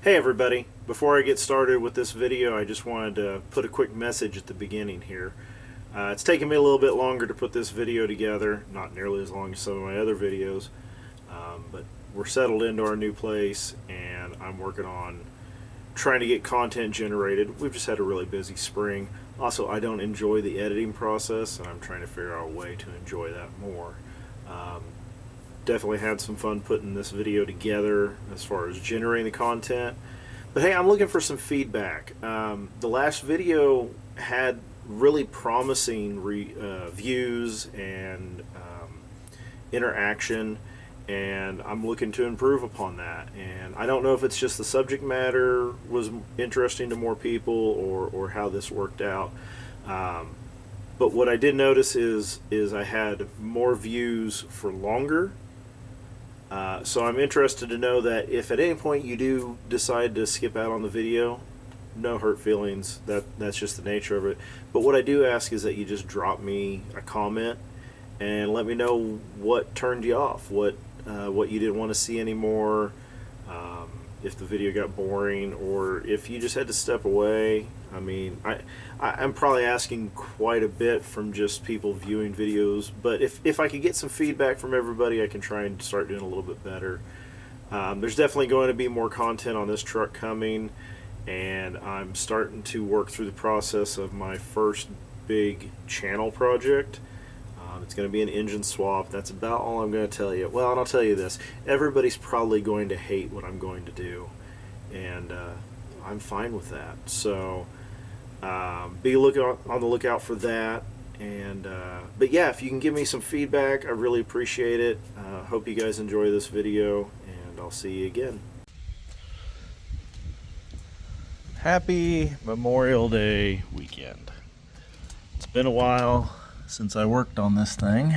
Hey everybody, before I get started with this video, I just wanted to put a quick message at the beginning here. It's taken me a little bit longer to put this video together, not nearly as long as some of my other videos, but we're settled into our new place and I'm working on trying to get content generated. We've just had a really busy spring. Also, I don't enjoy the editing process and I'm trying to figure out a way to enjoy that more. Definitely had some fun putting this video together as far as generating the content. But hey, I'm looking for some feedback. The last video had really promising views and interaction, and I'm looking to improve upon that. And I don't know if it's just the subject matter was interesting to more people or how this worked out. But what I did notice is I had more views for longer. So I'm interested to know that if at any point you do decide to skip out on the video, no hurt feelings, that's just the nature of it. But what I do ask is that you just drop me a comment and let me know what turned you off, what you didn't want to see anymore, if the video got boring, or if you just had to step away. I mean, I'm probably asking quite a bit from just people viewing videos, but if I could get some feedback from everybody, I can try and start doing a little bit better. There's definitely going to be more content on this truck coming, and I'm starting to work through the process of my first big channel project. It's going to be an engine swap. That's about all I'm going to tell you. Well, and I'll tell you this. Everybody's probably going to hate what I'm going to do, and I'm fine with that. So be on the lookout for that. And but yeah, if you can give me some feedback, I really appreciate it. Hope you guys enjoy this video, and I'll see you again. Happy Memorial Day weekend. It's been a while since I worked on this thing,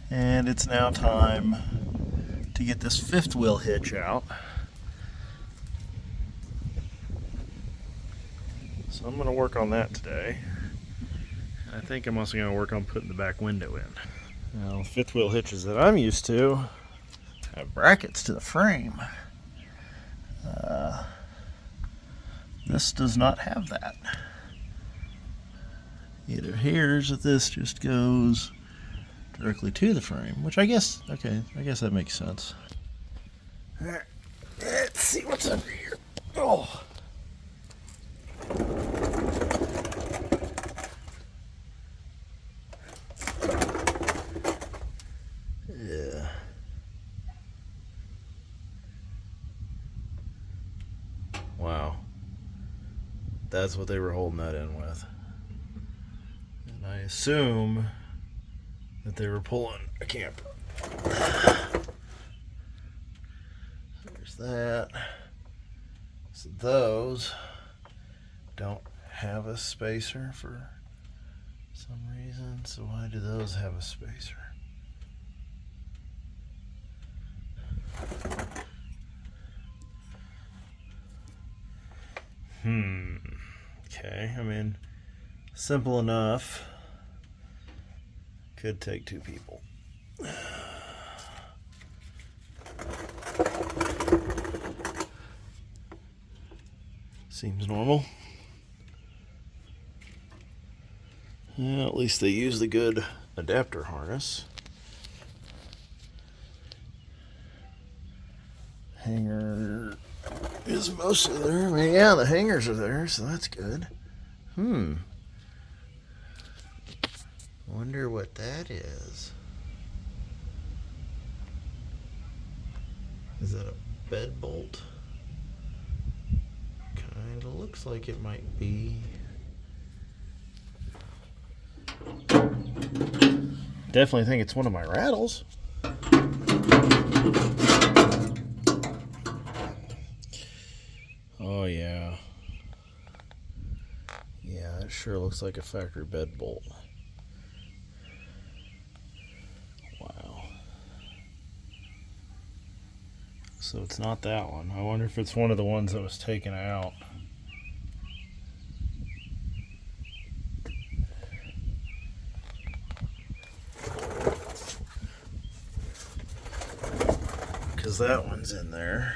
and it's now time to get this fifth wheel hitch out. So I'm going to work on that today. I think I'm also going to work on putting the back window in. Now, the fifth wheel hitches that I'm used to have brackets to the frame. This does not have that. It appears that this just goes directly to the frame, which I guess that makes sense. Alright, let's see what's under here. Oh. Yeah. Wow. That's what they were holding that in with. And I assume that they were pulling a camper. There's that. So those don't have a spacer for some reason. So why do those have a spacer? Okay, I mean, simple enough. Could take two people. Seems normal. Yeah, at least they use the good adapter harness. Hanger is mostly there. I mean, yeah, the hangers are there, so that's good. Wonder what that is. Is that a bed bolt? Kinda looks like it might be. Definitely think it's one of my rattles. Oh yeah. Yeah, it sure looks like a factory bed bolt. Wow. So it's not that one. I wonder if it's one of the ones that was taken out. because that one's in there.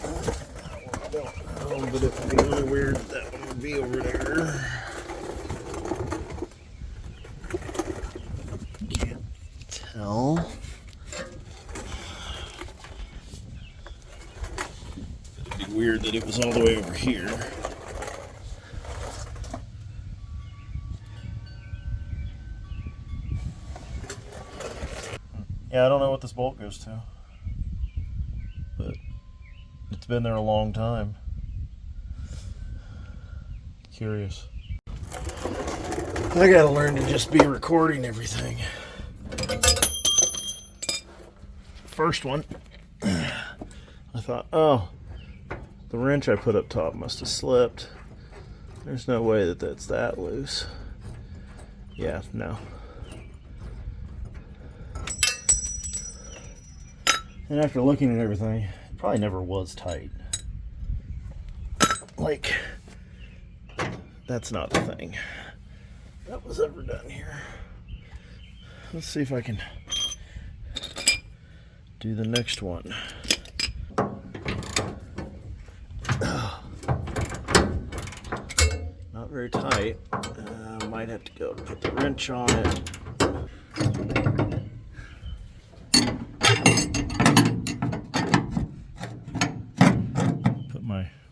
I don't know, but it would be a little weird if that one would be over there. Can't tell. It'd be weird that it was all the way over here. Yeah, I don't know what this bolt goes to, but it's been there a long time. Curious. I gotta learn to just be recording everything. First one, I thought, oh, the wrench I put up top must have slipped. There's no way that that's that loose. Yeah, no. And after looking at everything, it probably never was tight. Like, that's not the thing that was ever done here. Let's see if I can do the next one. Not very tight. Might have to go put the wrench on it.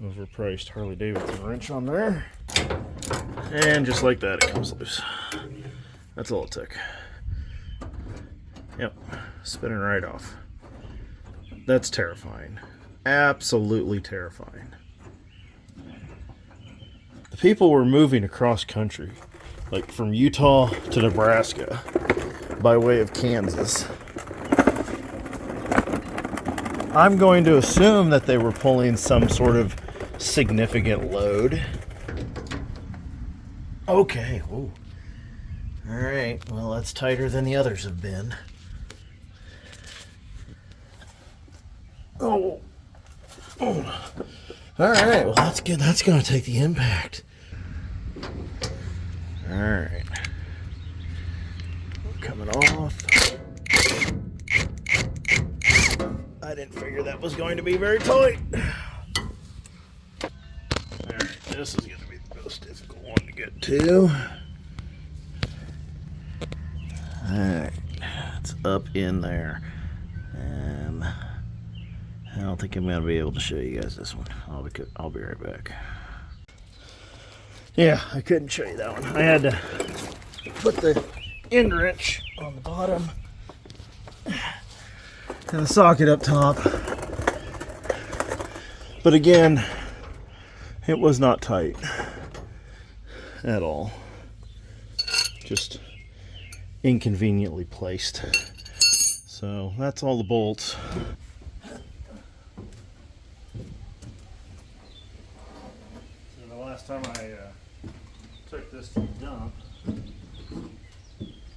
Overpriced Harley Davidson wrench on there, and just like that it comes loose. That's all it took. Yep, spinning right off. That's terrifying. Absolutely terrifying. The people were moving across country, like from Utah to Nebraska by way of Kansas. I'm going to assume that they were pulling some sort of significant load. Okay. Ooh. All right. Well, that's tighter than the others have been. Oh. Oh. All right. Well, that's good. That's going to take the impact. All right. Coming off. I didn't figure that was going to be very tight. Alright, this is going to be the most difficult one to get to. Alright, it's up in there. And I don't think I'm going to be able to show you guys this one. I'll be right back. Yeah, I couldn't show you that one. I had to put the end wrench on the bottom and the socket up top. But again, it was not tight at all. Just inconveniently placed. So that's all the bolts. So the last time I took this to the dump, I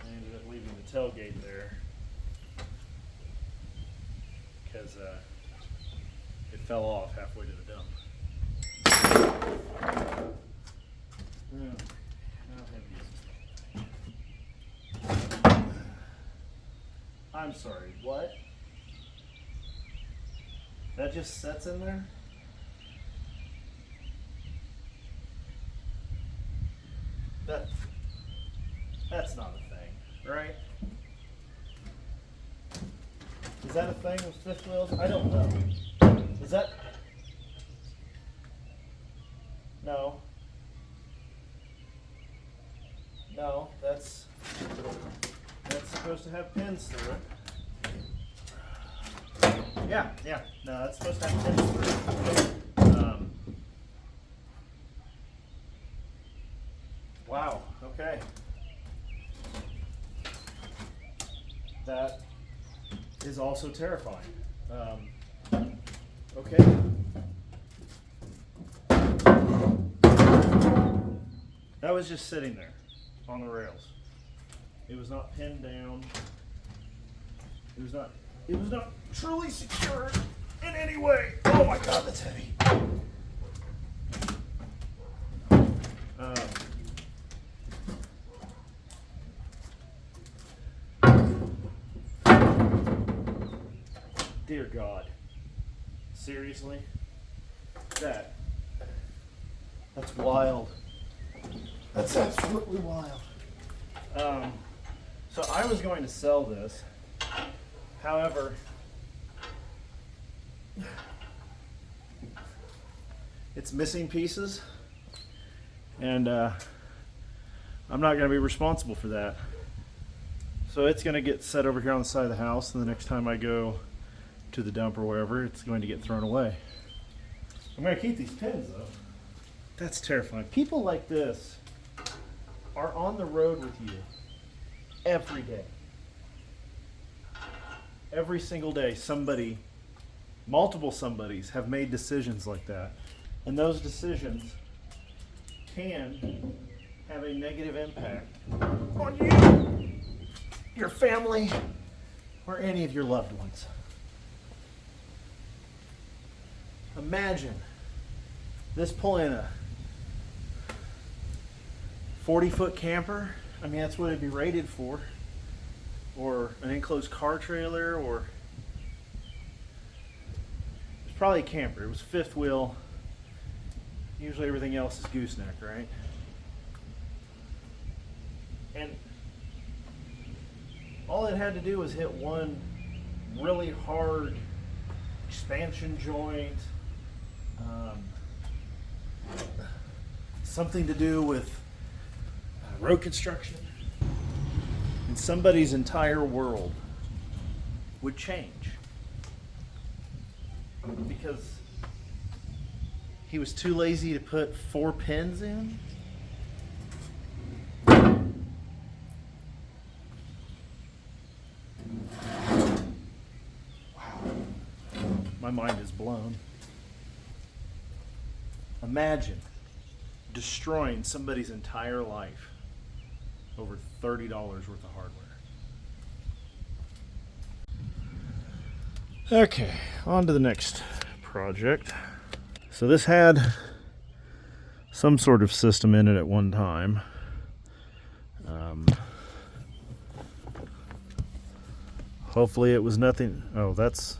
ended up leaving the tailgate there because it fell off halfway to the dump. I'm sorry, what? That just sets in there? That's not a thing, right? Is that a thing with fifth wheels? I don't know. Is that? No. No, that's supposed to have pins through it. Yeah, no, that's supposed to have pins through it. Wow, okay. That is also terrifying. Okay. That was just sitting there on the rails. It was not pinned down. It was not truly secured in any way. Oh my God, that's heavy. Dear God. Seriously? That's wild. That's absolutely wild. So I was going to sell this. However, it's missing pieces, and I'm not going to be responsible for that. So it's going to get set over here on the side of the house, and the next time I go to the dump or wherever, it's going to get thrown away. I'm going to keep these pins though. That's terrifying. People like this are on the road with you every day. Every single day, somebody, multiple somebodies have made decisions like that. And those decisions can have a negative impact on you, your family, or any of your loved ones. Imagine this pulling a 40-foot camper. I mean, that's what it'd be rated for. Or an enclosed car trailer, or it's probably a camper. It was fifth wheel. Usually everything else is gooseneck, right? And all it had to do was hit one really hard expansion joint, something to do with road construction, and somebody's entire world would change because he was too lazy to put 4 pins in. Wow. My mind is blown. Imagine destroying somebody's entire life over $30 worth of hardware. Okay, on to the next project. So this had some sort of system in it at one time. Hopefully it was nothing. Oh, that's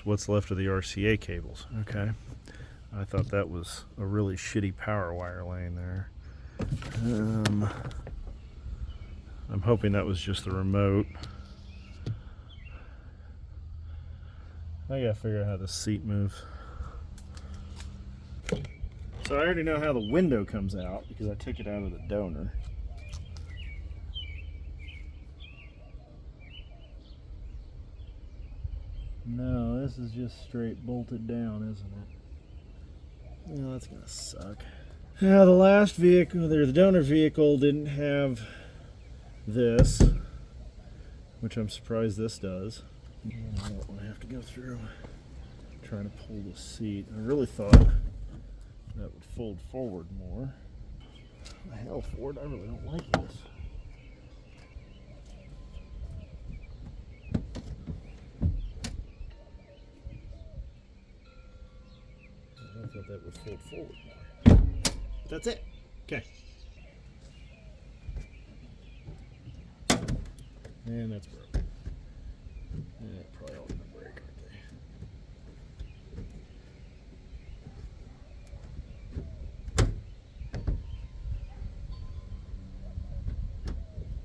what's left of the RCA cables. Okay. I thought that was a really shitty power wire laying there. I'm hoping that was just the remote. I gotta figure out how the seat moves. So I already know how the window comes out because I took it out of the donor. No, this is just straight bolted down, isn't it? Well, that's gonna suck. Now the last vehicle, the donor vehicle didn't have this, which I'm surprised this does. I don't want to have to go through trying to pull the seat. I really thought that would fold forward more. The hell, Ford, I really don't like this. I thought that would fold forward more. That's it. Okay. And that's broken. Yeah, probably all gonna break, aren't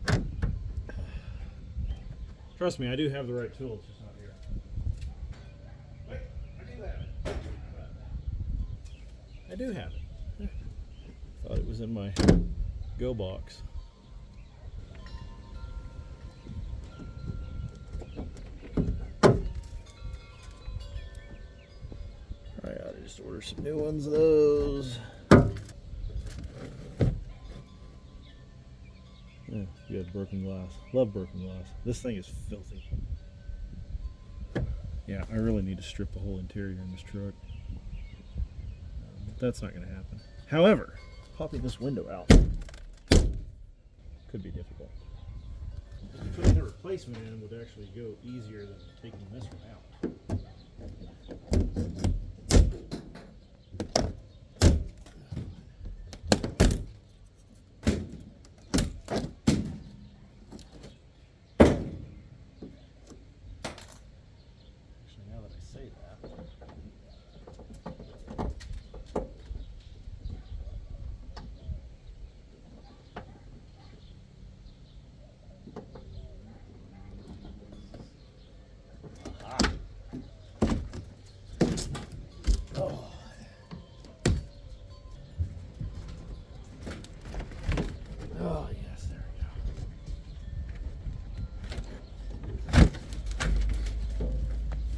they? Trust me, I do have the right tools, just not here. Wait, I do have it. I do have it. Thought it was in my go box. I ought to just order some new ones of those. Yeah, you have broken glass. Love broken glass. This thing is filthy. Yeah, I really need to strip the whole interior in this truck. That's not going to happen. However, popping this window out could be difficult. Putting the replacement in would actually go easier than taking this one out.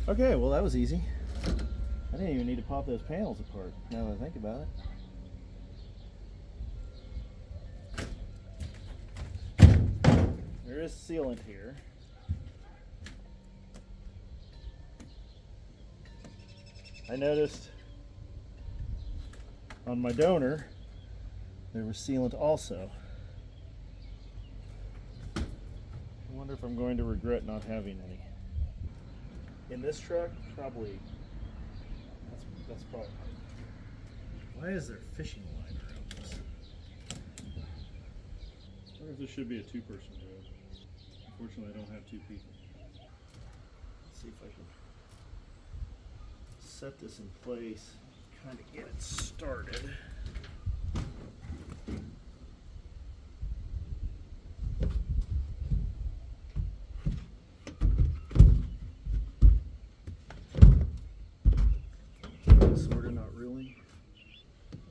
Okay, well that was easy. I didn't even need to pop those panels apart, now that I think about it. There is sealant here. I noticed on my donor there was sealant also. I wonder if I'm going to regret not having any. In this truck, probably. That's probably. Why is there fishing line around this? I wonder if this should be a two-person job. Unfortunately, I don't have two people. Let's see if I can set this in place, kind of get it started. Sort of, not really.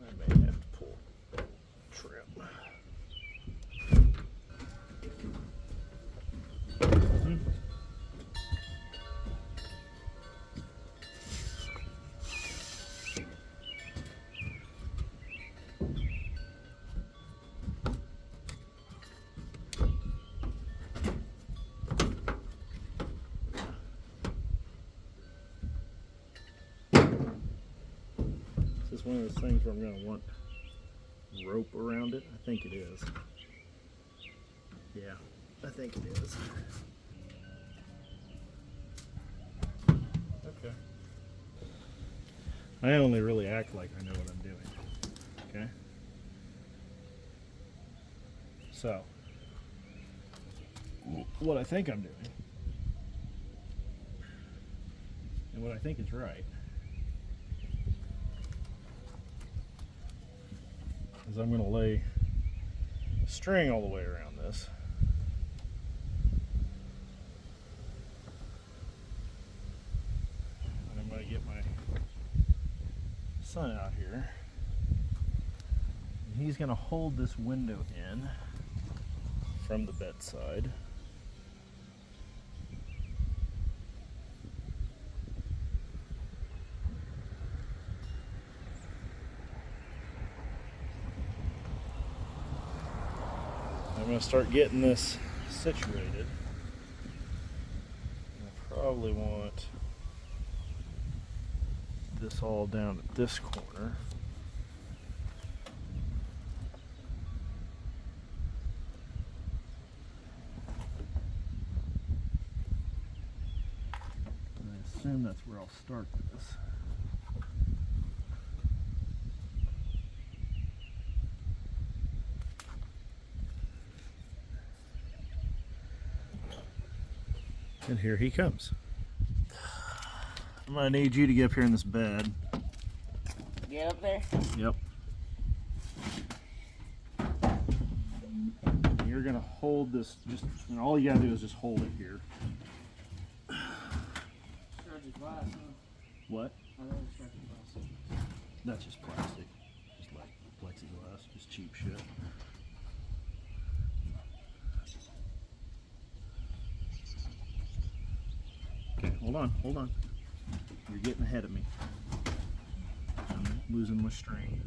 I may have to pull trim. Is this one of those things where I'm going to want rope around it? I think it is. Yeah, I think it is. Okay. I only really act like I know what I'm doing. Okay? So, what I think I'm doing, and what I think is right, is I'm going to lay string all the way around this. And I'm going to get my son out here. And he's going to hold this window in from the bedside. I'm going to start getting this situated. I probably want this all down at this corner. And I assume that's where I'll start this. And here he comes. I'm gonna need you to get up here in this bed. Get up there? Yep. You're gonna hold this, and all you gotta do is just hold it here. Structured glass, huh? What? I love structured glass. That's just plastic. Just like plexiglass, just cheap shit. Okay, hold on. You're getting ahead of me. I'm losing my string.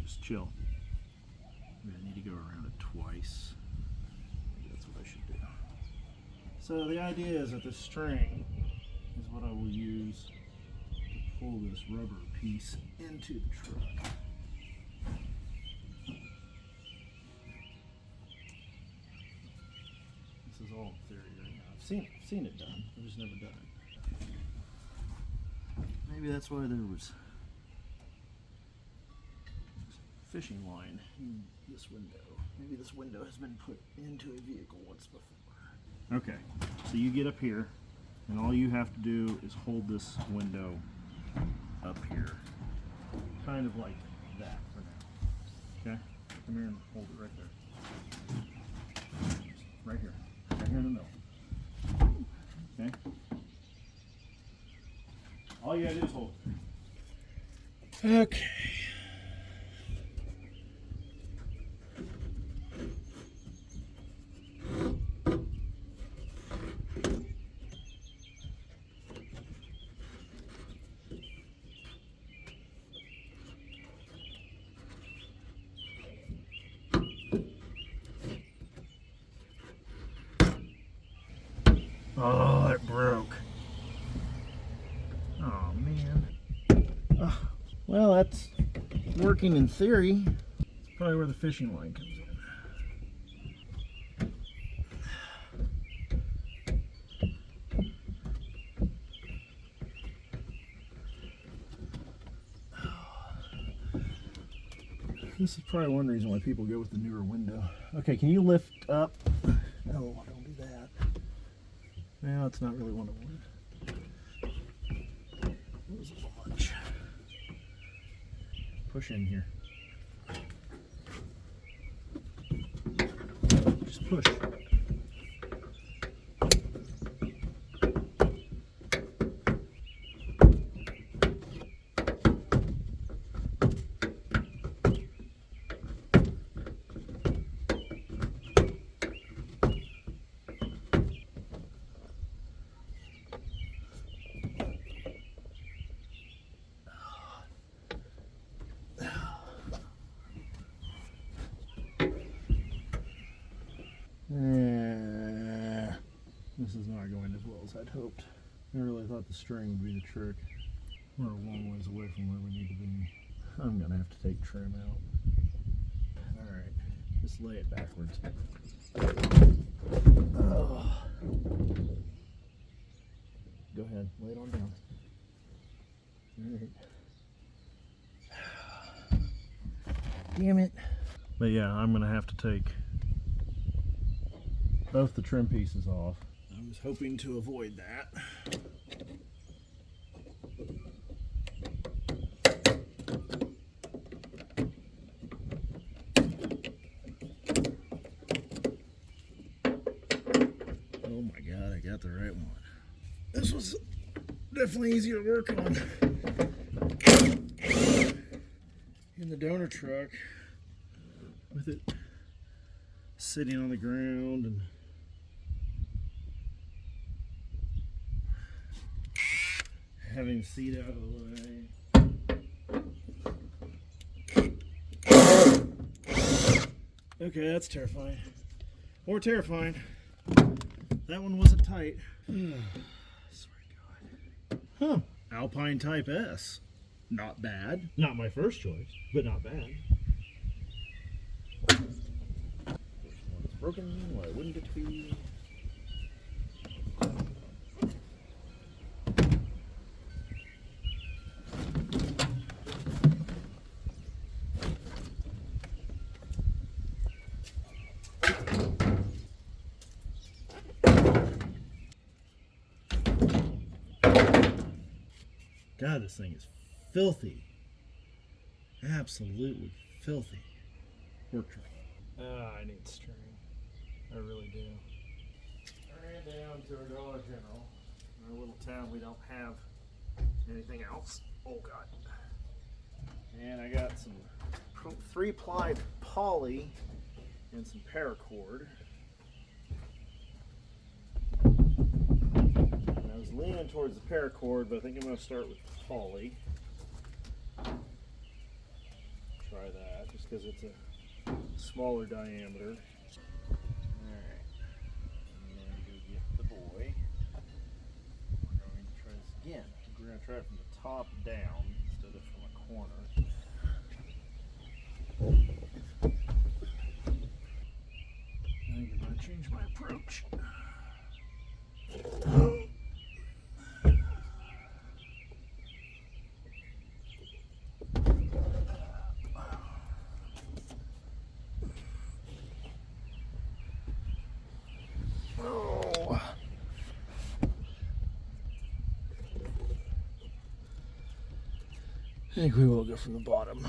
Just chill. Maybe I need to go around it twice. Maybe that's what I should do. So the idea is that this string is what I will use to pull this rubber piece into the truck. This is all in theory right now. I've seen it done. I've just never done it. Maybe that's why there was fishing line in this window. Maybe this window has been put into a vehicle once before. Okay, so you get up here, and all you have to do is hold this window up here, kind of like that for now. Okay, come here and hold it right there. Right here in the middle. Okay. All you gotta do is hold it. Okay. Oh, it broke. Oh, man. Well, that's working in theory. It's probably where the fishing line comes in. This is probably one reason why people go with the newer window. Okay, can you lift up? No, don't do that. No, it's not really one of them. That was a little much. Push in here. Just push. This is not going as well as I'd hoped. I really thought the string would be the trick. We're a long ways away from where we need to be. I'm gonna have to take trim out. Alright, just lay it backwards. Oh. Go ahead, lay it on down. Alright. Damn it. But yeah, I'm gonna have to take both the trim pieces off. I was hoping to avoid that. Oh my god, I got the right one. This was definitely easier to work on in the donor truck with it sitting on the ground and having the seat out of the way. Okay, that's terrifying. More terrifying. That one wasn't tight. Swear to God. Huh. Alpine Type S. Not bad. Not my first choice, but not bad. This one's broken. Why wouldn't it be? God, this thing is filthy. Absolutely filthy. Work truck. I need steering. I really do. I ran down to a Dollar General. In our little town, we don't have anything else. Oh, God. And I got some 3-ply poly and some paracord. And I was leaning towards the paracord, but I think I'm going to start with poly. Try that, just because it's a smaller diameter. Alright, I'm going to go get the boy. We're going to try this again. We're going to try it from the top down instead of from a corner. I think I'm going to change my approach. I think we will go from the bottom.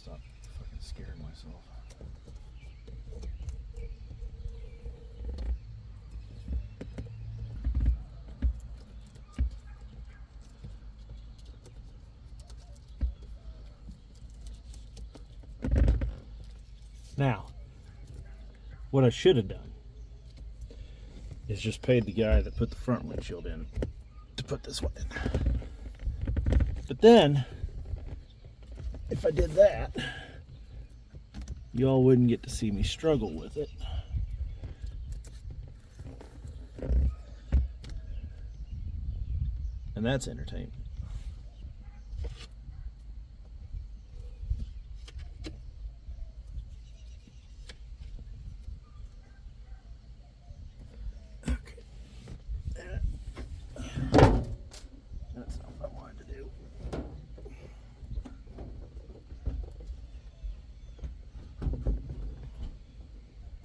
Stop fucking scaring myself. Now, what I should have done is just paid the guy that put the front windshield in to put this one in. But then, if I did that, y'all wouldn't get to see me struggle with it. And that's entertainment. That's not what I wanted to do.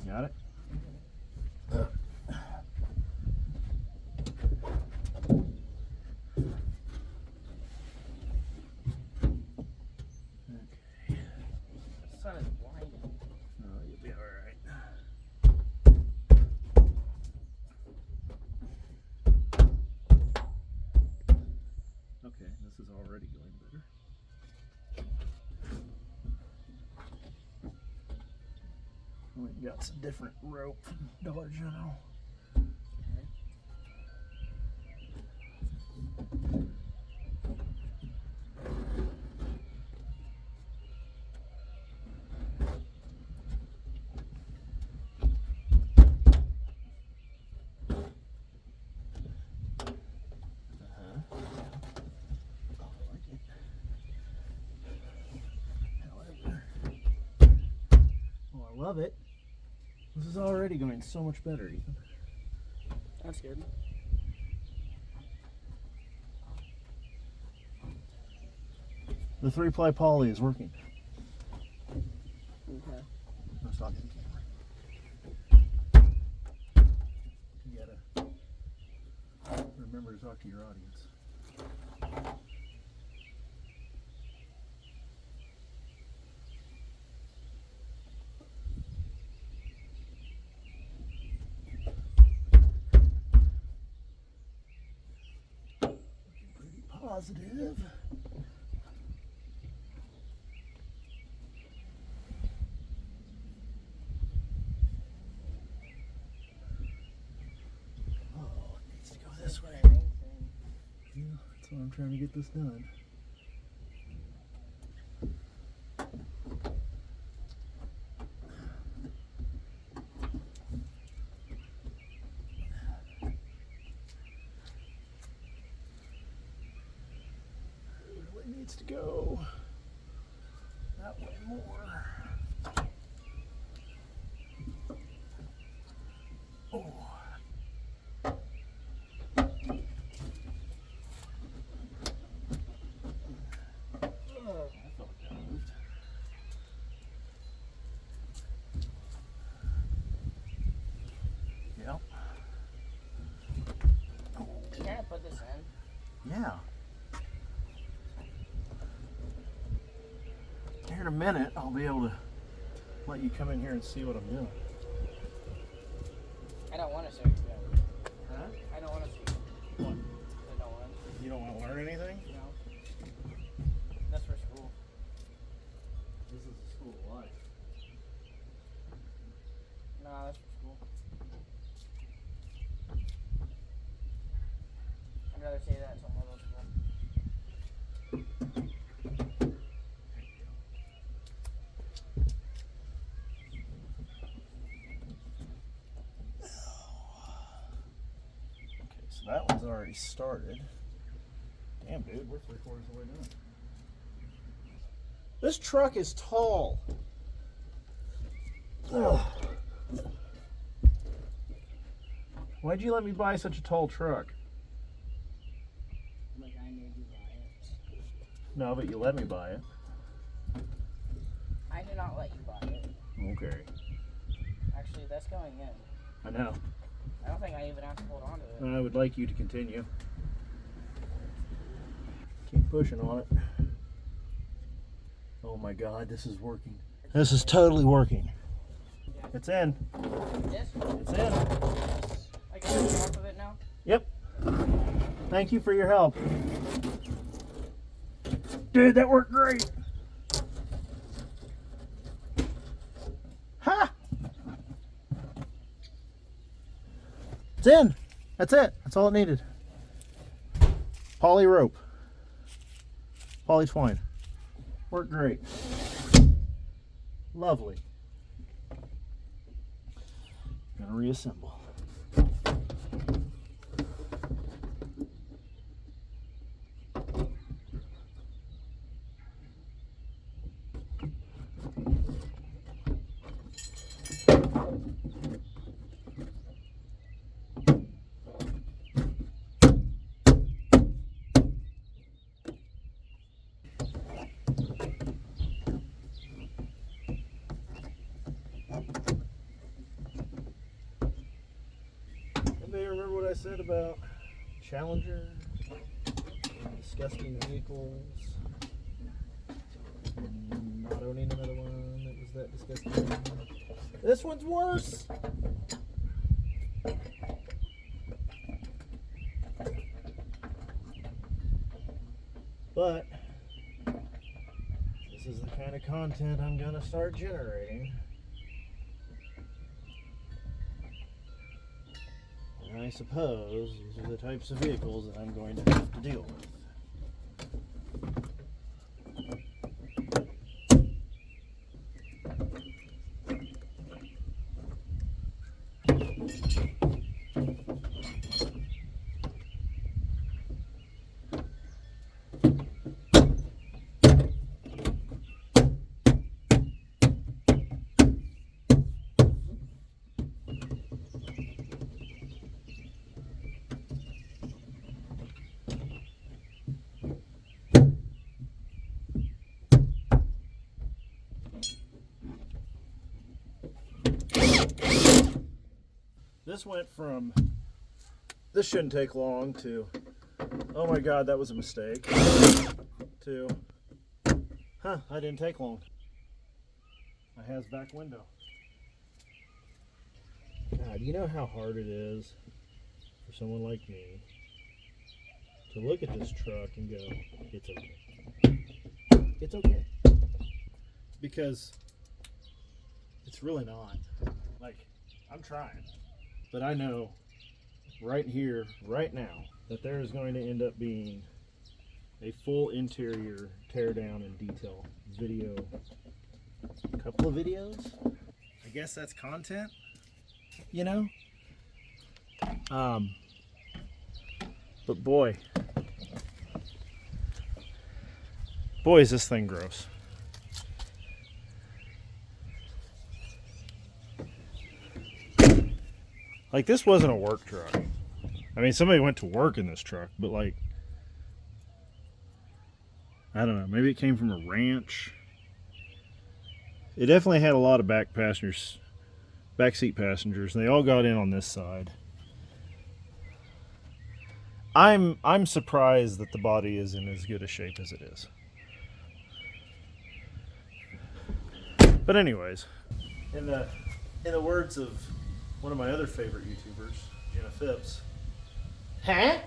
Got it? Okay. The sun is blinding. Oh, you'll be alright. Okay, this is already going better. We've got some different rope from Dollar General. Love it. This is already going so much better, Ethan. That's good. The 3-ply poly is working. Okay. I was talking to the camera. You gotta remember to talk to your audience. Positive. Oh, it needs to go this way. Yeah, that's why I'm trying to get this done. Needs to go that way more. Oh. I thought that moved. Yep. Can I put this in? Yeah. Here in a minute, I'll be able to let you come in here and see what I'm doing. I don't want to see what you're doing. Huh? I don't want to see. What? I don't want You don't want to learn anything? to. No. That's for school. This is a school of life. No, that's for school. I'd rather say that to middle school. So that one's already started. Damn, dude, we're 3/4 of the way done. This truck is tall. Ugh. Why'd you let me buy such a tall truck? Like I made you buy it. No, but you let me buy it. I did not let you buy it. Okay. Actually, that's going in. I know. I don't think I even have to hold on to it. I would like you to continue. Keep pushing on it. Oh, Oh my God, this is working. This is totally working. It's in. Yes? It's in. I can get off of it now. Yep. Thank you for your help. Dude, that worked great. Ha! It's in. That's it. That's all it needed. Poly rope. Poly twine. Worked great. Lovely. Gonna reassemble. Anybody remember what I said about Challenger and disgusting vehicles? Not owning another one that was that disgusting. This one's worse. But this is the kind of content I'm gonna start generating. And I suppose these are the types of vehicles that I'm going to have to deal with. This went from, this shouldn't take long, to, oh my God, that was a mistake, to, huh, I didn't take long. My has back window. God, you know how hard it is for someone like me to look at this truck and go, it's okay. It's okay. Because it's really not. Like, I'm trying. But I know right here, right now, that there is going to end up being a full interior teardown and detail video. A couple of videos. I guess that's content, you know? But boy, is this thing gross. Like, this wasn't a work truck. I mean, somebody went to work in this truck, but like, I don't know, maybe it came from a ranch. It definitely had a lot of back seat passengers, and they all got in on this side. I'm surprised that the body is in as good a shape as it is. But anyways, in the words of one of my other favorite YouTubers, Jenna Phipps. Huh?